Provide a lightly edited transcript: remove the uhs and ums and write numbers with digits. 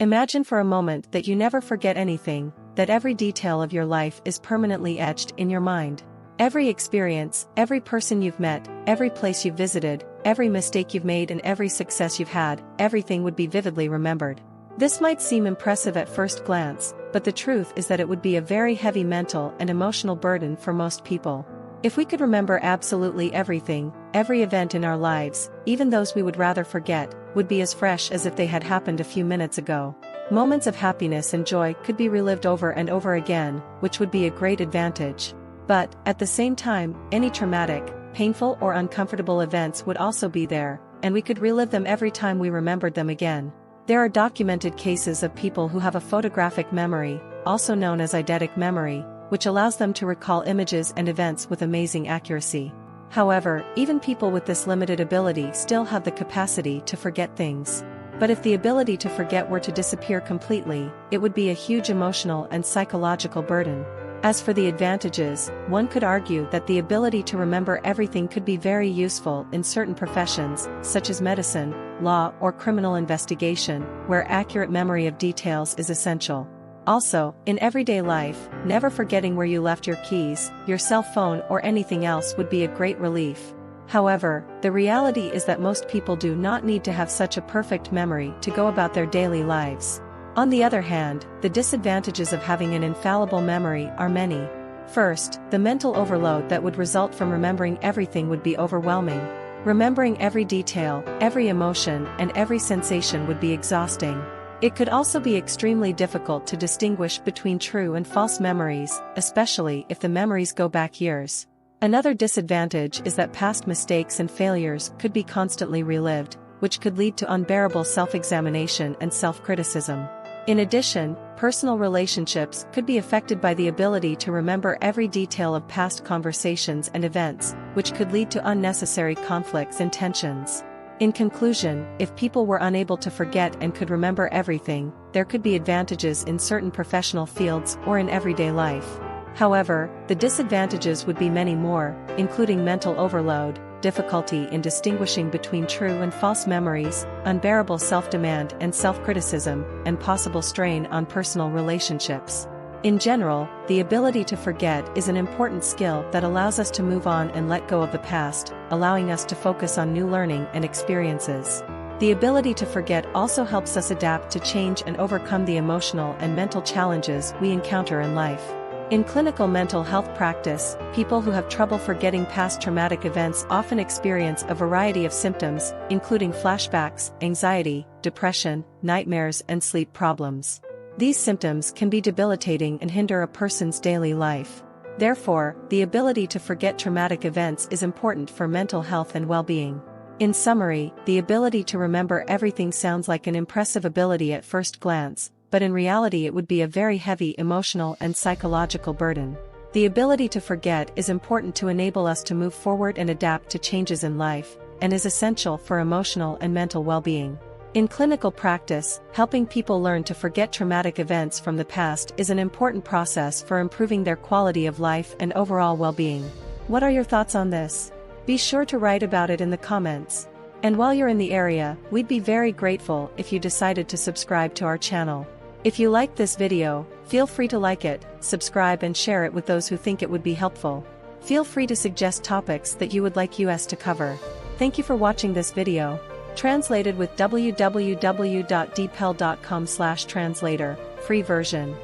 Imagine for a moment that you never forget anything, that every detail of your life is permanently etched in your mind. Every experience, every person you've met, every place you've visited, every mistake you've made and every success you've had, everything would be vividly remembered. This might seem impressive at first glance, but the truth is that it would be a very heavy mental and emotional burden for most people. If we could remember absolutely everything, every event in our lives, even those we would rather forget, would be as fresh as if they had happened a few minutes ago. Moments of happiness and joy could be relived over and over again, which would be a great advantage. But, at the same time, any traumatic, painful or uncomfortable events would also be there, and we could relive them every time we remembered them again. There are documented cases of people who have a photographic memory, also known as eidetic memory, which allows them to recall images and events with amazing accuracy. However, even people with this limited ability still have the capacity to forget things. But if the ability to forget were to disappear completely, it would be a huge emotional and psychological burden. As for the advantages, one could argue that the ability to remember everything could be very useful in certain professions, such as medicine, law or criminal investigation, where accurate memory of details is essential. Also, in everyday life, never forgetting where you left your keys, your cell phone or anything else would be a great relief. However, the reality is that most people do not need to have such a perfect memory to go about their daily lives. On the other hand, the disadvantages of having an infallible memory are many. First, the mental overload that would result from remembering everything would be overwhelming. Remembering every detail, every emotion, and every sensation would be exhausting. It could also be extremely difficult to distinguish between true and false memories, especially if the memories go back years. Another disadvantage is that past mistakes and failures could be constantly relived, which could lead to unbearable self-examination and self-criticism. In addition, personal relationships could be affected by the ability to remember every detail of past conversations and events, which could lead to unnecessary conflicts and tensions. In conclusion, if people were unable to forget and could remember everything, there could be advantages in certain professional fields or in everyday life. However, the disadvantages would be many more, including mental overload, difficulty in distinguishing between true and false memories, unbearable self-demand and self-criticism, and possible strain on personal relationships. In general, the ability to forget is an important skill that allows us to move on and let go of the past, allowing us to focus on new learning and experiences. The ability to forget also helps us adapt to change and overcome the emotional and mental challenges we encounter in life. In clinical mental health practice, people who have trouble forgetting past traumatic events often experience a variety of symptoms, including flashbacks, anxiety, depression, nightmares, and sleep problems. These symptoms can be debilitating and hinder a person's daily life. Therefore, the ability to forget traumatic events is important for mental health and well-being. In summary, the ability to remember everything sounds like an impressive ability at first glance, but in reality it would be a very heavy emotional and psychological burden. The ability to forget is important to enable us to move forward and adapt to changes in life, and is essential for emotional and mental well-being. In clinical practice, helping people learn to forget traumatic events from the past is an important process for improving their quality of life and overall well-being. What are your thoughts on this? Be sure to write about it in the comments. And while you're in the area, we'd be very grateful if you decided to subscribe to our channel. If you liked this video, feel free to like it, subscribe and share it with those who think it would be helpful. Feel free to suggest topics that you would like us to cover. Thank you for watching this video. Translated with www.dpel.com/translator, free version.